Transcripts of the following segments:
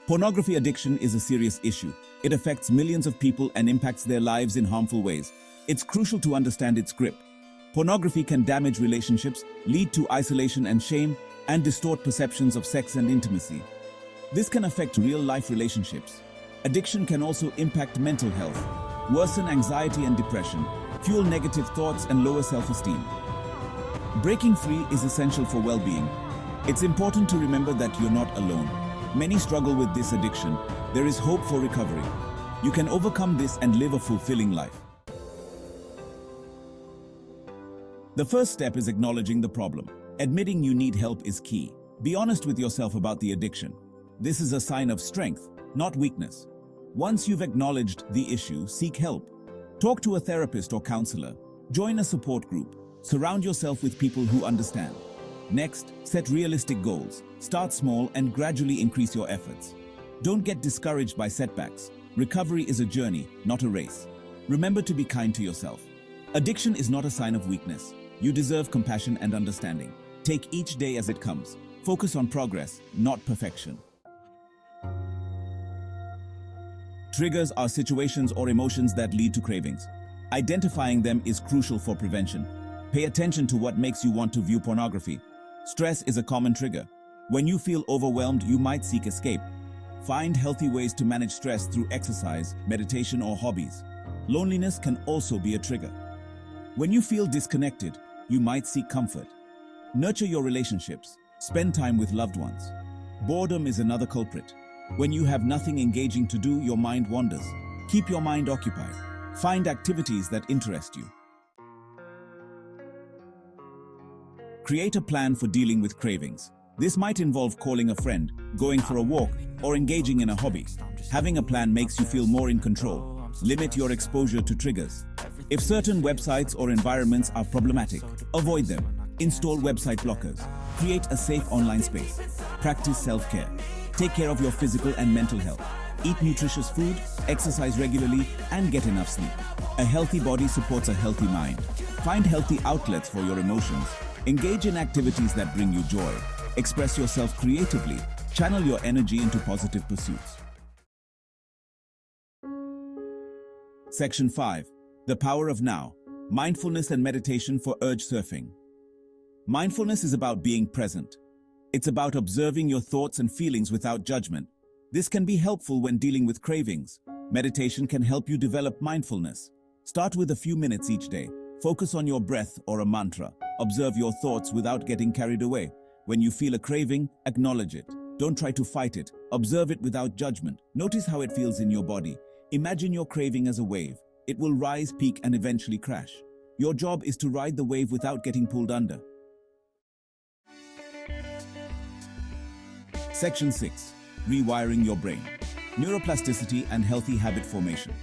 Pornography addiction is a serious issue. It affects millions of people and impacts their lives in harmful ways. It's crucial to understand its grip. Pornography can damage relationships, lead to isolation and shame, and distort perceptions of sex and intimacy. This can affect real-life relationships. Addiction can also impact mental health, worsen anxiety and depression, fuel negative thoughts and lower self-esteem. Breaking free is essential for well-being. It's important to remember that you're not alone. Many struggle with this addiction. There is hope for recovery. You can overcome this and live a fulfilling life. The first step is acknowledging the problem. Admitting you need help is key. Be honest with yourself about the addiction. This is a sign of strength, not weakness. Once you've acknowledged the issue, seek help. Talk to a therapist or counselor. Join a support group. Surround yourself with people who understand. Next, set realistic goals. Start small and gradually increase your efforts. Don't get discouraged by setbacks. Recovery is a journey, not a race. Remember to be kind to yourself. Addiction is not a sign of weakness. You deserve compassion and understanding. Take each day as it comes. Focus on progress, not perfection. Triggers are situations or emotions that lead to cravings. Identifying them is crucial for prevention. Pay attention to what makes you want to view pornography. Stress is a common trigger. When you feel overwhelmed, you might seek escape. Find healthy ways to manage stress through exercise, meditation, or hobbies. Loneliness can also be a trigger. When you feel disconnected, you might seek comfort. Nurture your relationships. Spend time with loved ones. Boredom is another culprit. When you have nothing engaging to do, your mind wanders. Keep your mind occupied. Find activities that interest you. Create a plan for dealing with cravings. This might involve calling a friend, going for a walk, or engaging in a hobby. Having a plan makes you feel more in control. Limit your exposure to triggers. If certain websites or environments are problematic, avoid them. Install website blockers. Create a safe online space. Practice self-care. Take care of your physical and mental health. Eat nutritious food, exercise regularly, and get enough sleep. A healthy body supports a healthy mind. Find healthy outlets for your emotions. Engage in activities that bring you joy. Express yourself creatively. Channel your energy into positive pursuits. Section 5. The Power of Now. Mindfulness and Meditation for Urge Surfing. Mindfulness is about being present. It's about observing your thoughts and feelings without judgment. This can be helpful when dealing with cravings. Meditation can help you develop mindfulness. Start with a few minutes each day. Focus on your breath or a mantra. Observe your thoughts without getting carried away. When you feel a craving, acknowledge it. Don't try to fight it. Observe it without judgment. Notice how it feels in your body. Imagine your craving as a wave. It will rise, peak, and eventually crash. Your job is to ride the wave without getting pulled under. Section 6. Rewiring your brain. Neuroplasticity and healthy habit formation.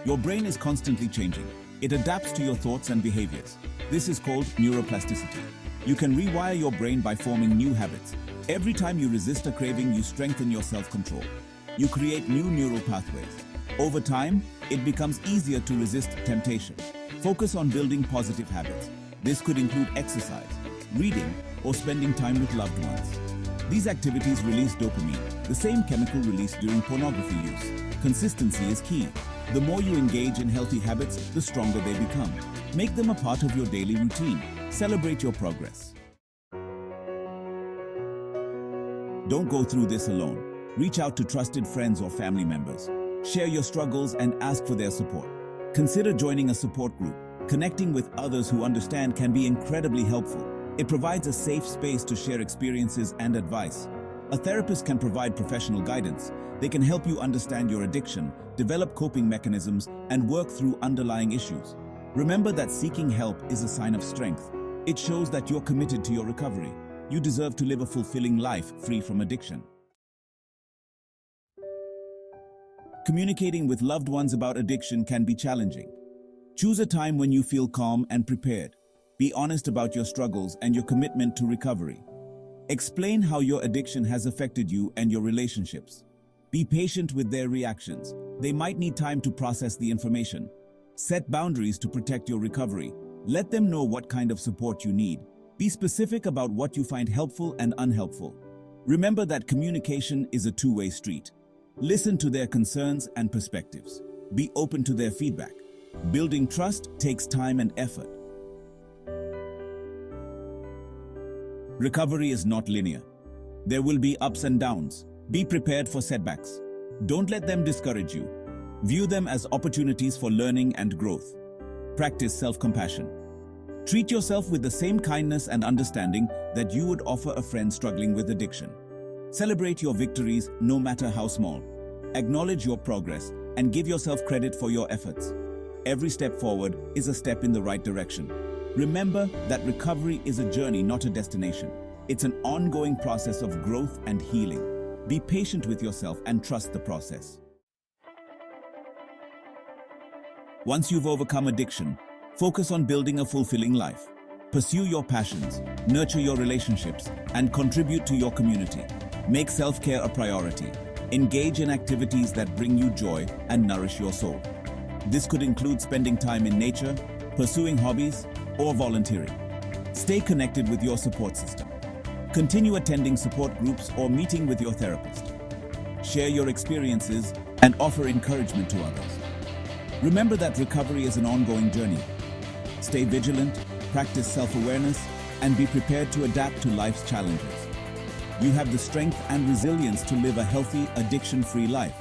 Your brain is constantly changing. It adapts to your thoughts and behaviors. This is called neuroplasticity. You can rewire your brain by forming new habits. Every time you resist a craving, you strengthen your self-control. You create new neural pathways. Over time, it becomes easier to resist temptation. Focus on building positive habits. This could include exercise, reading, or spending time with loved ones. These activities release dopamine, the same chemical released during pornography use. Consistency is key. The more you engage in healthy habits, the stronger they become. Make them a part of your daily routine. Celebrate your progress. Don't go through this alone. Reach out to trusted friends or family members. Share your struggles and ask for their support. Consider joining a support group. Connecting with others who understand can be incredibly helpful. It provides a safe space to share experiences and advice. A therapist can provide professional guidance. They can help you understand your addiction, develop coping mechanisms, and work through underlying issues. Remember that seeking help is a sign of strength. It shows that you're committed to your recovery. You deserve to live a fulfilling life free from addiction. Communicating with loved ones about addiction can be challenging. Choose a time when you feel calm and prepared. Be honest about your struggles and your commitment to recovery. Explain how your addiction has affected you and your relationships. Be patient with their reactions. They might need time to process the information. Set boundaries to protect your recovery. Let them know what kind of support you need. Be specific about what you find helpful and unhelpful. Remember that communication is a two-way street. Listen to their concerns and perspectives. Be open to their feedback. Building trust takes time and effort. Recovery is not linear. There will be ups and downs. Be prepared for setbacks. Don't let them discourage you. View them as opportunities for learning and growth. Practice self-compassion. Treat yourself with the same kindness and understanding that you would offer a friend struggling with addiction. Celebrate your victories, no matter how small. Acknowledge your progress and give yourself credit for your efforts. Every step forward is a step in the right direction. Remember that recovery is a journey, not a destination. It's an ongoing process of growth and healing. Be patient with yourself and trust the process. Once you've overcome addiction, focus on building a fulfilling life. Pursue your passions, nurture your relationships, and contribute to your community. Make self-care a priority. Engage in activities that bring you joy and nourish your soul. This could include spending time in nature, pursuing hobbies, or volunteering. Stay connected with your support system. Continue attending support groups or meeting with your therapist. Share your experiences and offer encouragement to others. Remember that recovery is an ongoing journey. Stay vigilant, practice self-awareness, and be prepared to adapt to life's challenges. You have the strength and resilience to live a healthy, addiction-free life.